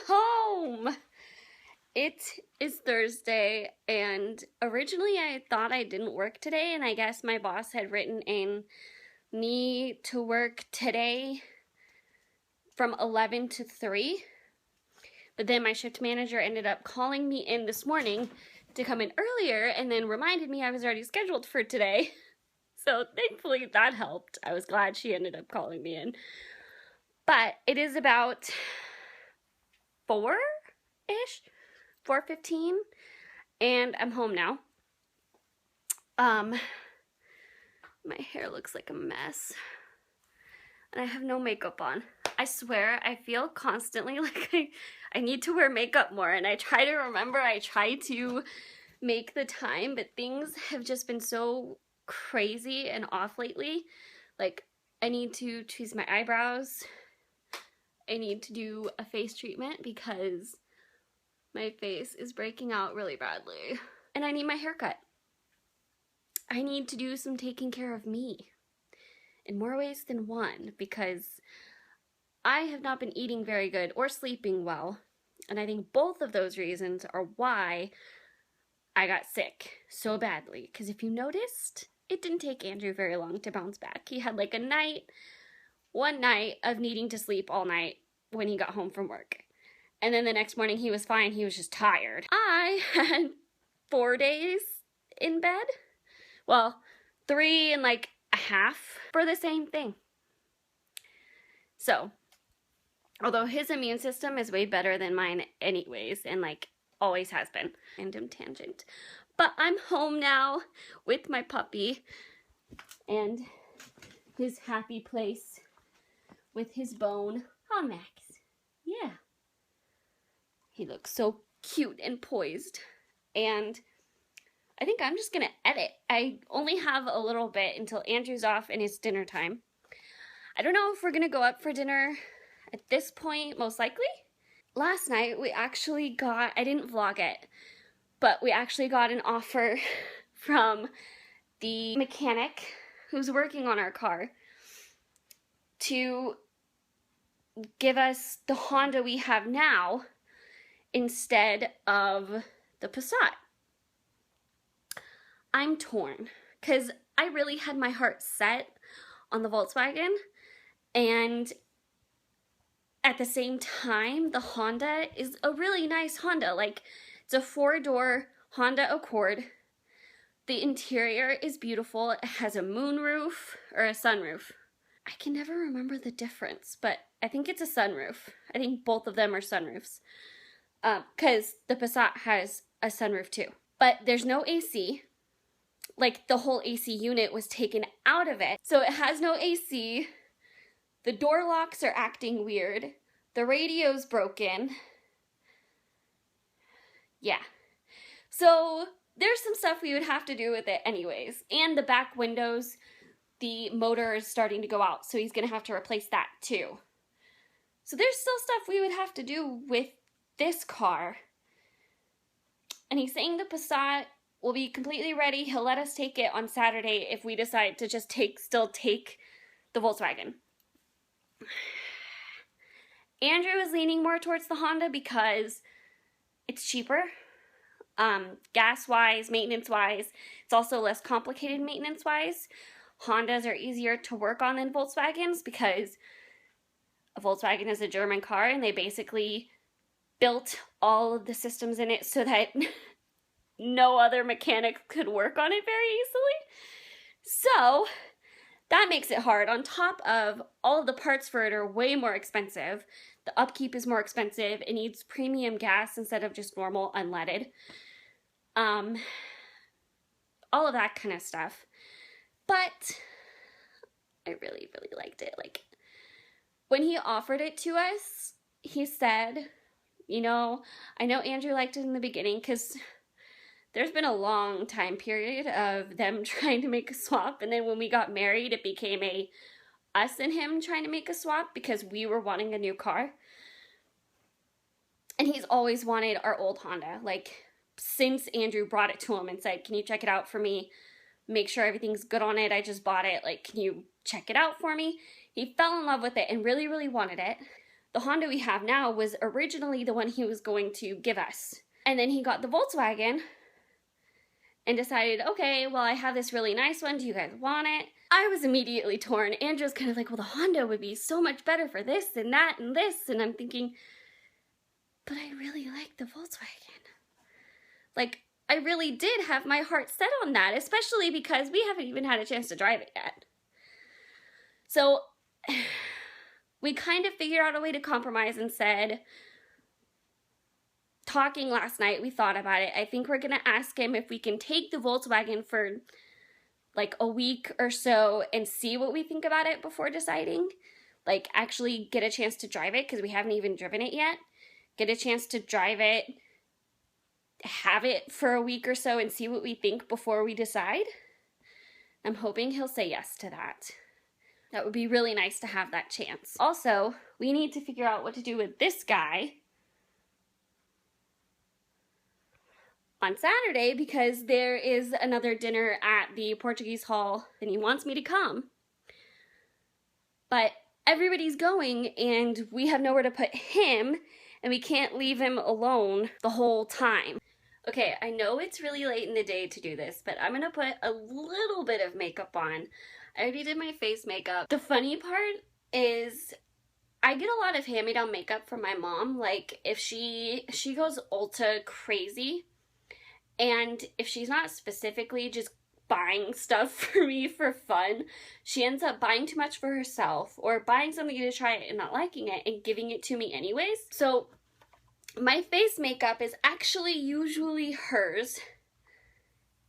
home! It is Thursday, and originally I thought I didn't work today, and I guess my boss had written in me to work today from 11 to 3. But then my shift manager ended up calling me in this morning to come in earlier and then reminded me I was already scheduled for today. So thankfully that helped. I was glad she ended up calling me in. But it is about 4-ish, 4:15, and I'm home now. My hair looks like a mess, and I have no makeup on. I swear, I feel constantly like I need to wear makeup more, and I try to remember, I try to make the time, but things have just been so crazy and off lately. Like, I need to tweeze my eyebrows. I need to do a face treatment because my face is breaking out really badly. And I need my hair cut. I need to do some taking care of me in more ways than one because I have not been eating very good or sleeping well. And I think both of those reasons are why I got sick so badly. Because if you noticed, it didn't take Andrew very long to bounce back. He had like one night of needing to sleep all night when he got home from work. And then the next morning he was fine, he was just tired. I had 4 days in bed. Well, 3 and like a half for the same thing. So, although his immune system is way better than mine anyways, and like always has been. Random tangent. But I'm home now with my puppy and his happy place with his bone. Oh, Max. Yeah. He looks so cute and poised. And I think I'm just gonna edit. I only have a little bit until Andrew's off and it's dinner time. I don't know if we're gonna go up for dinner at this point, most likely. Last night we actually got, I didn't vlog it, but we actually got an offer from the mechanic who's working on our car to give us the Honda we have now instead of the Passat. I'm torn because I really had my heart set on the Volkswagen, and at the same time, the Honda is a really nice Honda. Like, it's a 4-door Honda Accord. The interior is beautiful. It has a moonroof or a sunroof. I can never remember the difference, but I think it's a sunroof. I think both of them are sunroofs. Because the Passat has a sunroof too. But there's no AC. Like, the whole AC unit was taken out of it. So it has no AC. The door locks are acting weird. The radio's broken. Yeah. So there's some stuff we would have to do with it anyways. And the back windows, the motor is starting to go out, so he's going to have to replace that too. So there's still stuff we would have to do with this car. And he's saying the Passat will be completely ready. He'll let us take it on Saturday if we decide to just still take the Volkswagen. Andrew is leaning more towards the Honda because it's cheaper. Gas-wise, maintenance-wise. It's also less complicated maintenance-wise. Hondas are easier to work on than Volkswagens because a Volkswagen is a German car and they basically built all of the systems in it so that no other mechanic could work on it very easily. So that makes it hard. On top of all of the parts for it are way more expensive. The upkeep is more expensive. It needs premium gas instead of just normal unleaded. All of that kind of stuff. But I really, really liked it. Like, when he offered it to us, he said, you know, I know Andrew liked it in the beginning because there's been a long time period of them trying to make a swap, and then when we got married, it became us and him trying to make a swap because we were wanting a new car. And he's always wanted our old Honda, like, since Andrew brought it to him and said, can you check it out for me? Make sure everything's good on it. I just bought it. Like, can you check it out for me? He fell in love with it and really, really wanted it. the Honda we have now was originally the one he was going to give us. And then he got the Volkswagen and decided, okay, well, I have this really nice one. Do you guys want it? I was immediately torn. Andrew's kind of like, well, the Honda would be so much better for this and that and this. And I'm thinking, but I really like the Volkswagen. Like, I really did have my heart set on that, especially because we haven't even had a chance to drive it yet. So we kind of figured out a way to compromise and said, talking last night, we thought about it. I think we're going to ask him if we can take the Volkswagen for like a week or so and see what we think about it before deciding. Like, actually get a chance to drive it, because we haven't even driven it yet. Get a chance to drive it, have it for a week or so and see what we think before we decide. I'm hoping he'll say yes to that. That would be really nice to have that chance. Also, we need to figure out what to do with this guy on Saturday, because there is another dinner at the Portuguese Hall and he wants me to come. But everybody's going and we have nowhere to put him, and we can't leave him alone the whole time. Okay, I know it's really late in the day to do this, but I'm gonna put a little bit of makeup on. I already did my face makeup. The funny part is I get a lot of hand-me-down makeup from my mom. Like, if she goes Ulta crazy, and if she's not specifically just buying stuff for me for fun, she ends up buying too much for herself or buying something to try it and not liking it and giving it to me anyways. So my face makeup is actually usually hers,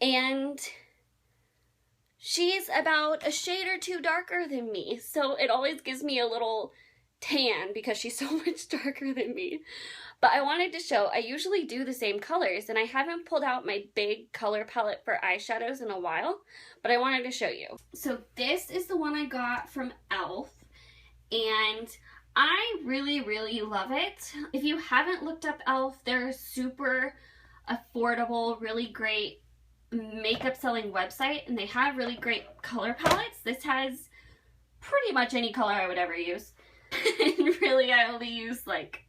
and she's about a shade or two darker than me, so it always gives me a little tan because she's so much darker than me. But I wanted to show, I usually do the same colors, and I haven't pulled out my big color palette for eyeshadows in a while, but I wanted to show you. So this is the one I got from e.l.f. and I really, really love it. If you haven't looked up e.l.f., they're a super affordable, really great makeup selling website, and they have really great color palettes. This has pretty much any color I would ever use. And really, I only use like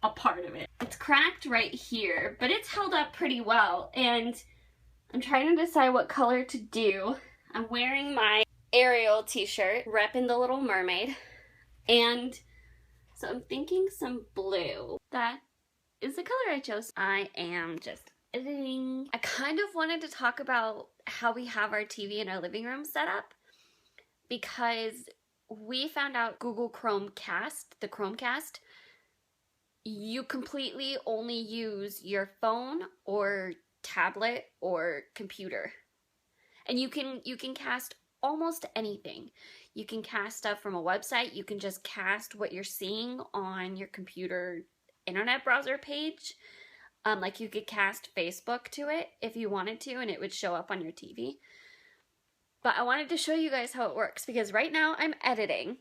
a part of it. It's cracked right here, but it's held up pretty well, and I'm trying to decide what color to do. I'm wearing my Ariel t-shirt, repping the Little Mermaid, and so I'm thinking some blue. That is the color I chose. I am just editing. I kind of wanted to talk about how we have our TV in our living room set up, because we found out Google Chromecast, the Chromecast, you completely only use your phone or tablet or computer. And you can cast almost anything. You can cast stuff from a website. You can just cast what you're seeing on your computer internet browser page. Like, you could cast Facebook to it if you wanted to, and it would show up on your TV. But I wanted to show you guys how it works, because right now I'm editing,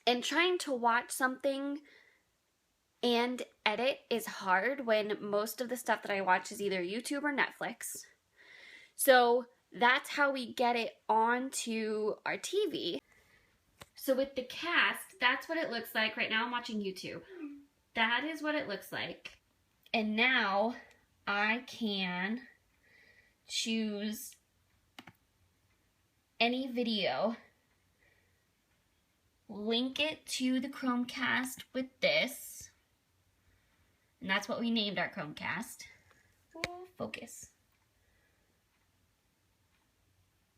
and trying to watch something and edit is hard when most of the stuff that I watch is either YouTube or Netflix. So that's how we get it onto our TV. So with the cast, that's what it looks like. Right now I'm watching YouTube. That is what it looks like. And now I can choose any video, link it to the Chromecast with this, and that's what we named our Chromecast. Focus.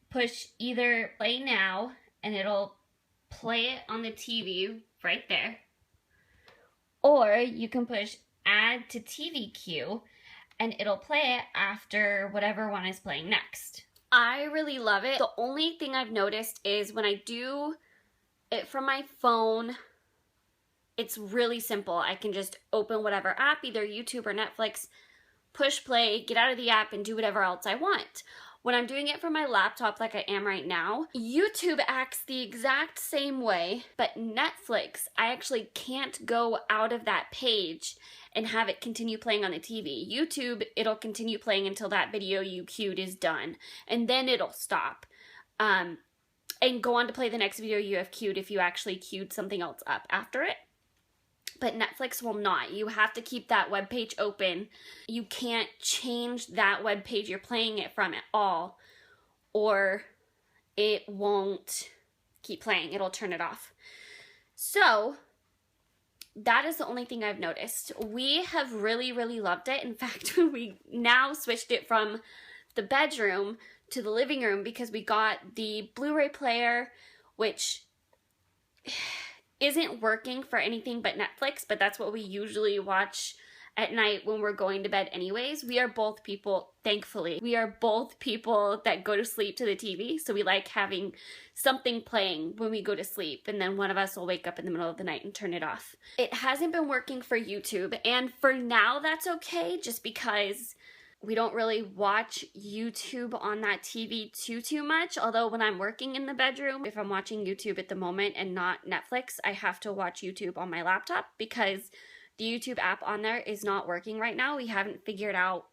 Push either play now, and it'll play it on the TV right there, or you can push add to TV queue, and it'll play it after whatever one is playing next. I really love it. The only thing I've noticed is when I do it from my phone, it's really simple. I can just open whatever app, either YouTube or Netflix, push play, get out of the app, and do whatever else I want. When I'm doing it from my laptop like I am right now, YouTube acts the exact same way, but Netflix, I actually can't go out of that page and have it continue playing on the TV. YouTube, it'll continue playing until that video you queued is done, and then it'll stop. And go on to play the next video you have queued if you actually queued something else up after it. but Netflix will not. You have to keep that web page open. You can't change that web page you're playing it from at all, or it won't keep playing. It'll turn it off. So that is the only thing I've noticed. We have really, really loved it. In fact, we now switched it from the bedroom to the living room because we got the Blu-ray player, which isn't working for anything but Netflix, but that's what we usually watch at night when we're going to bed anyways. We are both people, thankfully, we are both people that go to sleep to the TV, so we like having something playing when we go to sleep, and then one of us will wake up in the middle of the night and turn it off. It hasn't been working for YouTube, and for now that's okay, just because we don't really watch YouTube on that TV too much, although when I'm working in the bedroom, if I'm watching YouTube at the moment and not Netflix, I have to watch YouTube on my laptop because the YouTube app on there is not working right now. We haven't figured out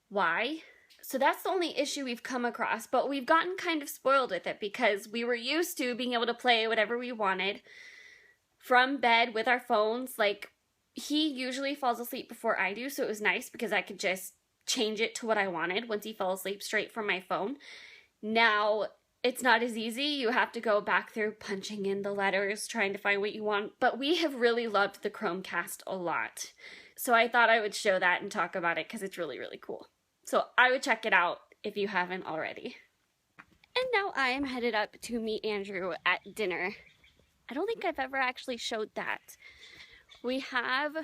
why. So that's the only issue we've come across, but we've gotten kind of spoiled with it because we were used to being able to play whatever we wanted from bed with our phones. Like, he usually falls asleep before I do, so it was nice because I could just change it to what I wanted once he fell asleep straight from my phone. Now, it's not as easy. You have to go back through punching in the letters, trying to find what you want. But we have really loved the Chromecast a lot. So I thought I would show that and talk about it because it's really, really cool. So I would check it out if you haven't already. And now I am headed up to meet Andrew at dinner. I don't think I've ever actually showed that. We have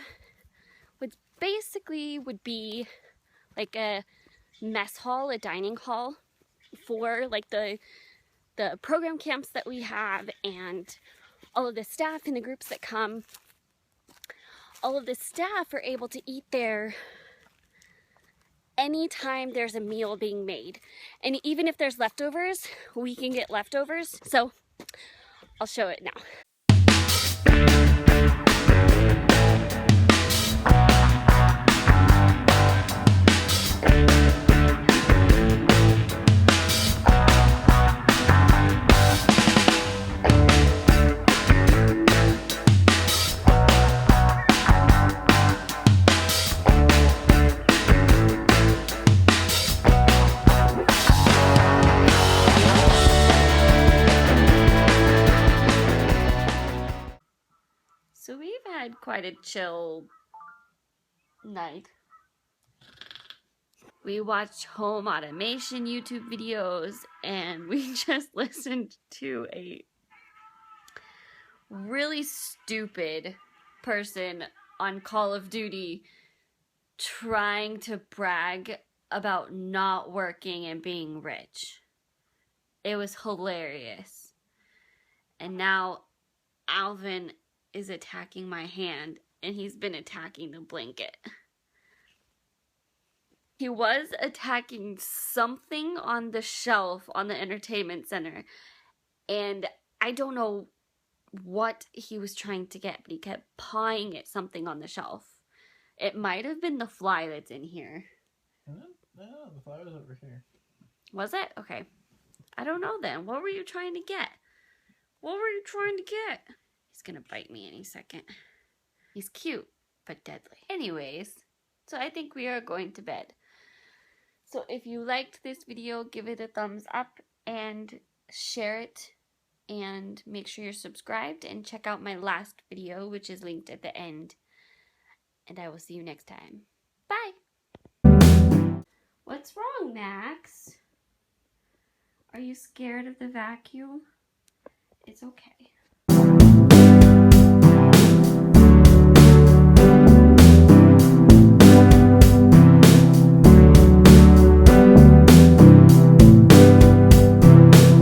what basically would be like a mess hall, a dining hall for like the program camps that we have and all of the staff and the groups that come. All of the staff are able to eat there anytime there's a meal being made. And even if there's leftovers, we can get leftovers. So I'll show it now. So we've had quite a chill night. We watched home automation YouTube videos and we just listened to a really stupid person on Call of Duty trying to brag about not working and being rich. It was hilarious. And now Alvin is attacking my hand, and he's been attacking the blanket. He was attacking something on the shelf on the entertainment center, and I don't know what he was trying to get, but he kept pawing at something on the shelf. It might have been the fly that's in here. No, the fly was over here. Was it? Okay. I don't know then. What were you trying to get? What were you trying to get? He's gonna bite me any second. He's cute, but deadly. Anyways, so I think we are going to bed. So if you liked this video, give it a thumbs up and share it. And make sure you're subscribed and check out my last video, which is linked at the end. And I will see you next time. Bye! What's wrong, Max? Are you scared of the vacuum? It's okay.